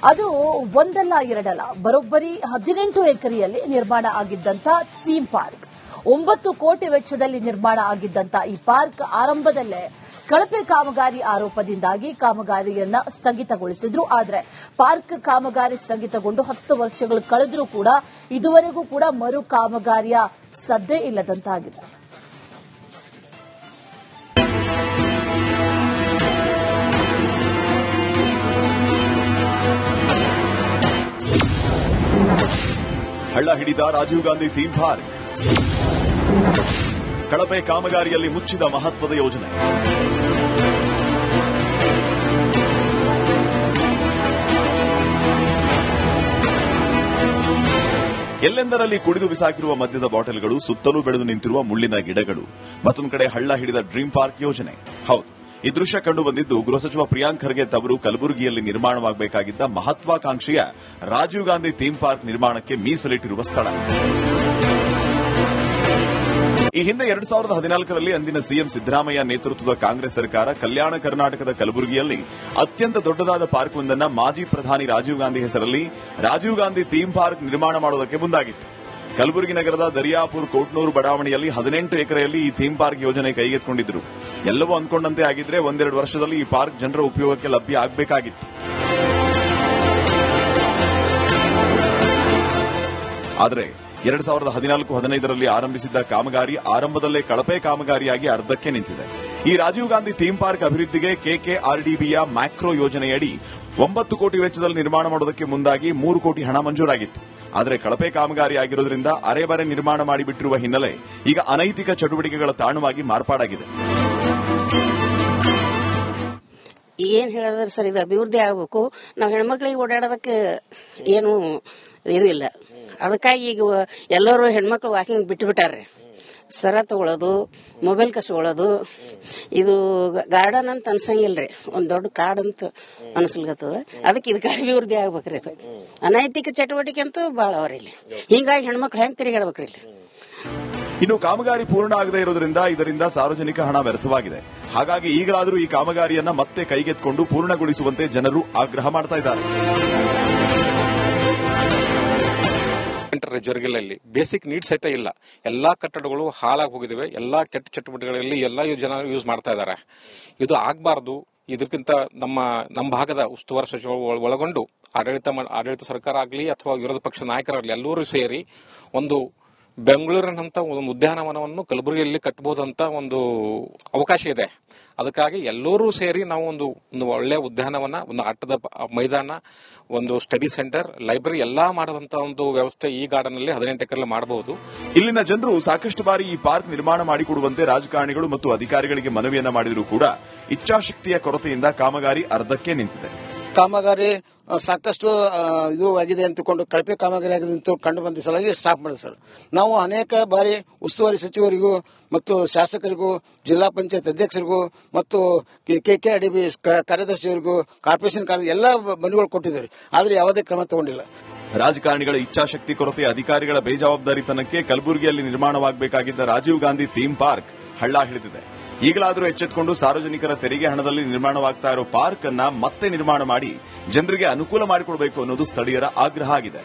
ಅದು ಒಂದಲ್ಲ ಎರಡಲ್ಲ ಬರೋಬ್ಬರಿ 18 ಎಕರೆಯಲ್ಲಿ ನಿರ್ಮಾಣ ಆಗಿದ್ದಂಥ ಥೀಮ್ ಪಾರ್ಕ್. 9 ಕೋಟಿ ವೆಚ್ಚದಲ್ಲಿ ನಿರ್ಮಾಣ ಆಗಿದ್ದಂಥ ಈ ಪಾರ್ಕ್ ಆರಂಭದಲ್ಲೇ ಕಳಪೆ ಕಾಮಗಾರಿ ಆರೋಪದಿಂದಾಗಿ ಕಾಮಗಾರಿಯನ್ನ ಸ್ಥಗಿತಗೊಳಿಸಿದ್ರು. ಆದರೆ ಪಾರ್ಕ್ ಕಾಮಗಾರಿ ಸ್ಥಗಿತಗೊಂಡು 10 ವರ್ಷಗಳು ಕಳೆದರೂ ಕೂಡ ಇದುವರೆಗೂ ಕೂಡ ಮರು ಕಾಮಗಾರಿಯ ಸದ್ದೇ ಇಲ್ಲದಂತಾಗಿದೆ. ಹಳ್ಳ ಹಿಡಿದ ರಾಜೀವ್ ಗಾಂಧಿ ಥೀಮ್ ಪಾರ್ಕ್. ಕಳಪೆ ಕಾಮಗಾರಿಯಲ್ಲಿ ಮುಚ್ಚಿದ ಮಹತ್ವದ ಯೋಜನೆ. ಎಲ್ಲೆಂದರಲ್ಲಿ ಕುಡಿದು ಬಿಸಾಕಿರುವ ಮದ್ಯದ ಬಾಟಲ್ಗಳು, ಸುತ್ತಲೂ ಬೆಳೆದು ನಿಂತಿರುವ ಮುಳ್ಳಿನ ಗಿಡಗಳು, ಮತ್ತೊಂದು ಕಡೆ ಹಳ್ಳ ಹಿಡಿದ ಡ್ರೀಮ್ ಪಾರ್ಕ್ ಯೋಜನೆ. ಹೌದು, ಈ ದೃಶ್ಯ ಕಂಡು ಬಂದಿದ್ದು ಗೃಹ ಸಚಿವ ಪ್ರಿಯಾಂಕ್ ಖರ್ಗೆ ತವರು ಕಲಬುರಗಿಯಲ್ಲಿ ನಿರ್ಮಾಣವಾಗಬೇಕಾಗಿದ್ದ ಮಹತ್ವಾಕಾಂಕ್ಷೆಯ ರಾಜೀವ್ ಗಾಂಧಿ ಥೀಮ್ ಪಾರ್ಕ್ ನಿರ್ಮಾಣಕ್ಕೆ ಮೀಸಲಿಟ್ಟಿರುವ ಸ್ಥಳ. ಈ ಹಿಂದೆ 2014ರಲ್ಲಿ ಅಂದಿನ ಸಿಎಂ ಸಿದ್ದರಾಮಯ್ಯ ನೇತೃತ್ವದ ಕಾಂಗ್ರೆಸ್ ಸರ್ಕಾರ ಕಲ್ಯಾಣ ಕರ್ನಾಟಕದ ಕಲಬುರಗಿಯಲ್ಲಿ ಅತ್ಯಂತ ದೊಡ್ಡದಾದ ಪಾರ್ಕ್ ಒಂದನ್ನು ಮಾಜಿ ಪ್ರಧಾನಿ ರಾಜೀವ್ ಗಾಂಧಿ ಹೆಸರಲ್ಲಿ ರಾಜೀವ್ ಗಾಂಧಿ ಥೀಮ್ ಪಾರ್ಕ್ ನಿರ್ಮಾಣ ಮಾಡುವುದಕ್ಕೆ ಮುಂದಾಗಿತ್ತು. ಕಲಬುರಗಿ ನಗರದ ದರಿಯಾಪುರ್ ಕೋಟ್ನೂರು ಬಡಾವಣೆಯಲ್ಲಿ 18 ಎಕರೆಯಲ್ಲಿ ಈ ಥೀಮ್ ಪಾರ್ಕ್ ಯೋಜನೆ ಕೈಗೆತ್ತಿಕೊಂಡಿದ್ರು. ಎಲ್ಲವೂ ಅಂದ್ಕೊಂಡಂತೆ ಆಗಿದ್ರೆ ಒಂದೆರಡು ವರ್ಷದಲ್ಲಿ ಈ ಪಾರ್ಕ್ ಜನರ ಉಪಯೋಗಕ್ಕೆ ಲಭ್ಯ ಆಗಬೇಕಾಗಿತ್ತು. ಆದರೆ 2014-15ರಲ್ಲಿ ಆರಂಭಿಸಿದ್ದ ಕಾಮಗಾರಿ ಆರಂಭದಲ್ಲೇ ಕಳಪೆ ಕಾಮಗಾರಿಯಾಗಿ ಅರ್ಧಕ್ಕೆ ನಿಂತಿದೆ. ಈ ರಾಜೀವ್ ಗಾಂಧಿ ಥೀಮ್ ಪಾರ್ಕ್ ಅಭಿವೃದ್ಧಿಗೆ ಕೆಕೆಆರ್ಡಿಬಿಯ ಮ್ಯಾಕ್ರೋ ಯೋಜನೆಯಡಿ 9 ಕೋಟಿ ವೆಚ್ಚದಲ್ಲಿ ನಿರ್ಮಾಣ ಮಾಡುವುದಕ್ಕೆ ಮುಂದಾಗಿ 3 ಕೋಟಿ ಹಣ ಮಂಜೂರಾಗಿತ್ತು. ಆದರೆ ಕಳಪೆ ಕಾಮಗಾರಿ ಆಗಿರುವುದರಿಂದ ಅರೆಬರೆ ನಿರ್ಮಾಣ ಮಾಡಿಬಿಟ್ಟಿರುವ ಹಿನ್ನೆಲೆ ಈಗ ಅನೈತಿಕ ಚಟುವಟಿಕೆಗಳ ತಾಣವಾಗಿ ಮಾರ್ಪಾಡಾಗಿದೆ. ಏನ್ ಹೇಳಿದ್ರೆ ಸರ್, ಇದು ಅಭಿವೃದ್ಧಿ ಆಗಬೇಕು. ನಾವು ಹೆಣ್ಮಕ್ಳಿಗೆ ಓಡಾಡೋದಕ್ಕೆ ಏನು ಇಲ್ಲ. ಅದಕ್ಕಾಗಿ ಈಗ ಎಲ್ಲರೂ ಹೆಣ್ಮಕ್ಳು ವಾಕಿಂಗ್ ಬಿಟ್ಟುಬಿಟ್ಟಾರೆ. ಸರ ತಗೊಳ್ಳೋದು, ಮೊಬೈಲ್ ಕಸ್ಕೊಳ್ಳೋದು, ಇದು ಗಾರ್ಡನ್ ಅಂತ ಅನ್ಸಂಗಿಲ್ರಿ, ಒಂದ್ ದೊಡ್ಡ ಕಾಡ್ ಅಂತ ಅನ್ಸ್ಲಿಕತ್ತದ. ಅದಕ್ಕೆ ಇದಕ್ಕೆ ಅಭಿವೃದ್ಧಿ ಆಗ್ಬೇಕ್ರಿ. ಇದು ಅನೈತಿಕ ಚಟುವಟಿಕೆ ಅಂತೂ ಬಾಳ ಅವ್ರಿ ಇಲ್ಲಿ. ಹಿಂಗಾಗಿ ಹೆಣ್ಮಕ್ಳು ಹೆಂಗ್ ತಿರುಗಾಡ್ಬೇಕ್ರಿ ಇಲ್ಲಿ. ಇನ್ನು ಕಾಮಗಾರಿ ಪೂರ್ಣ ಆಗದೇ ಇರೋದ್ರಿಂದ ಇದರಿಂದ ಸಾರ್ವಜನಿಕ ಹಣ ವ್ಯರ್ಥವಾಗಿದೆ. ಹಾಗಾಗಿ ಈಗಲಾದರೂ ಈ ಕಾಮಗಾರಿಯನ್ನ ಮತ್ತೆ ಕೈಗೆತ್ತಿಕೊಂಡು ಪೂರ್ಣಗೊಳಿಸುವಂತೆ ಜನರು ಆಗ್ರಹ ಮಾಡ್ತಾ ಇದ್ದಾರೆ. ಜೋರ್ಗಿಲಲ್ಲಿ ಬೇಸಿಕ್ ನೀಡ್ಸ್ ಸಹಿತ ಇಲ್ಲ. ಎಲ್ಲಾ ಕಟ್ಟಡಗಳು ಹಾಳಾಗಿ ಹೋಗಿದ್ದಾವೆ. ಎಲ್ಲಾ ಕೆಟ್ಟ ಚಟುವಟಿಕೆಗಳಲ್ಲಿ ಎಲ್ಲಾ ಜನ ಯೂಸ್ ಮಾಡ್ತಾ ಇದ್ದಾರೆ. ಇದು ಆಗಬಾರದು. ಇದಕ್ಕಿಂತ ನಮ್ಮ ಭಾಗದ ಉಸ್ತುವಾರಿ ಸಚಿವರು ಒಳಗೊಂಡು ಆಡಳಿತ ಸರ್ಕಾರ ಆಗಲಿ ಅಥವಾ ವಿರೋಧ ಪಕ್ಷ ನಾಯಕರಾಗಲಿ ಎಲ್ಲರೂ ಸೇರಿ ಒಂದು ಬೆಂಗಳೂರಿನಂತ ಒಂದು ಉದ್ಯಾನವನವನ್ನು ಕಲಬುರಗಿಯಲ್ಲಿ ಕಟ್ಟಬಹುದಂತ ಒಂದು ಅವಕಾಶ ಇದೆ. ಅದಕ್ಕಾಗಿ ಎಲ್ಲರೂ ಸೇರಿ ನಾವು ಒಂದು ಒಳ್ಳೆಯ ಉದ್ಯಾನವನ, ಒಂದು ಆಟದ ಮೈದಾನ, ಒಂದು ಸ್ಟಡಿ ಸೆಂಟರ್, ಲೈಬ್ರರಿ ಎಲ್ಲಾ ಮಾಡುವಂತ ಒಂದು ವ್ಯವಸ್ಥೆ ಈ ಗಾರ್ಡನ್ ಅಲ್ಲಿ 18 ಎಕರೆ ಮಾಡಬಹುದು. ಇಲ್ಲಿನ ಜನರು ಸಾಕಷ್ಟು ಬಾರಿ ಈ ಪಾರ್ಕ್ ನಿರ್ಮಾಣ ಮಾಡಿಕೊಡುವಂತೆ ರಾಜಕಾರಣಿಗಳು ಮತ್ತು ಅಧಿಕಾರಿಗಳಿಗೆ ಮನವಿಯನ್ನ ಮಾಡಿದರೂ ಕೂಡ ಇಚ್ಛಾಶಕ್ತಿಯ ಕೊರತೆಯಿಂದ ಕಾಮಗಾರಿ ಅರ್ಧಕ್ಕೆ ನಿಂತಿದೆ. ಕಾಮಗಾರಿ ಸಾಕಷ್ಟು ಇದು ಆಗಿದೆ ಅಂತಕೊಂಡು ಕಳಪೆ ಕಾಮಗಾರಿ ಆಗಿದೆ ಅಂತ ಕಂಡು ಬಂದ ಸಲಾಗಿ ಸ್ಟಾಪ್ ಮಾಡಿದೆ ಸರ್. ನಾವು ಅನೇಕ ಬಾರಿ ಉಸ್ತುವಾರಿ ಸಚಿವರಿಗೂ ಮತ್ತು ಶಾಸಕರಿಗೂ, ಜಿಲ್ಲಾ ಪಂಚಾಯತ್ ಅಧ್ಯಕ್ಷರಿಗೂ ಮತ್ತು ಕೆಕೆಆರ್ಡಿಬಿ ಕಾರ್ಯದರ್ಶಿಯವರಿಗೂ, ಕಾರ್ಪೊರೇಷನ್ ಎಲ್ಲ ಮನವಿಗಳು ಕೊಟ್ಟಿದ್ದಾರೆ. ಆದರೆ ಯಾವುದೇ ಕ್ರಮ ತಗೊಂಡಿಲ್ಲ. ರಾಜಕಾರಣಿಗಳ ಇಚ್ಛಾಶಕ್ತಿ ಕೊರತೆ, ಅಧಿಕಾರಿಗಳ ಬೇಜವಾಬ್ದಾರಿತನಕ್ಕೆ ಕಲಬುರಗಿಯಲ್ಲಿ ನಿರ್ಮಾಣವಾಗಬೇಕಾಗಿದ್ದ ರಾಜೀವ್ ಗಾಂಧಿ ಥೀಮ್ ಪಾರ್ಕ್ ಹಳ್ಳ ಹಿಡಿದಿದೆ. ಈಗಲಾದರೂ ಎಚ್ಚೆತ್ತುಕೊಂಡು ಸಾರ್ವಜನಿಕರ ತೆರಿಗೆ ಹಣದಲ್ಲಿ ನಿರ್ಮಾಣವಾಗ್ತಾ ಇರೋ ಪಾರ್ಕ್ ಅನ್ನ ಮತ್ತೆ ನಿರ್ಮಾಣ ಮಾಡಿ ಜನರಿಗೆ ಅನುಕೂಲ ಮಾಡಿಕೊಡಬೇಕು ಅನ್ನೋದು ಸ್ಥಳೀಯರ ಆಗ್ರಹ ಆಗಿದೆ.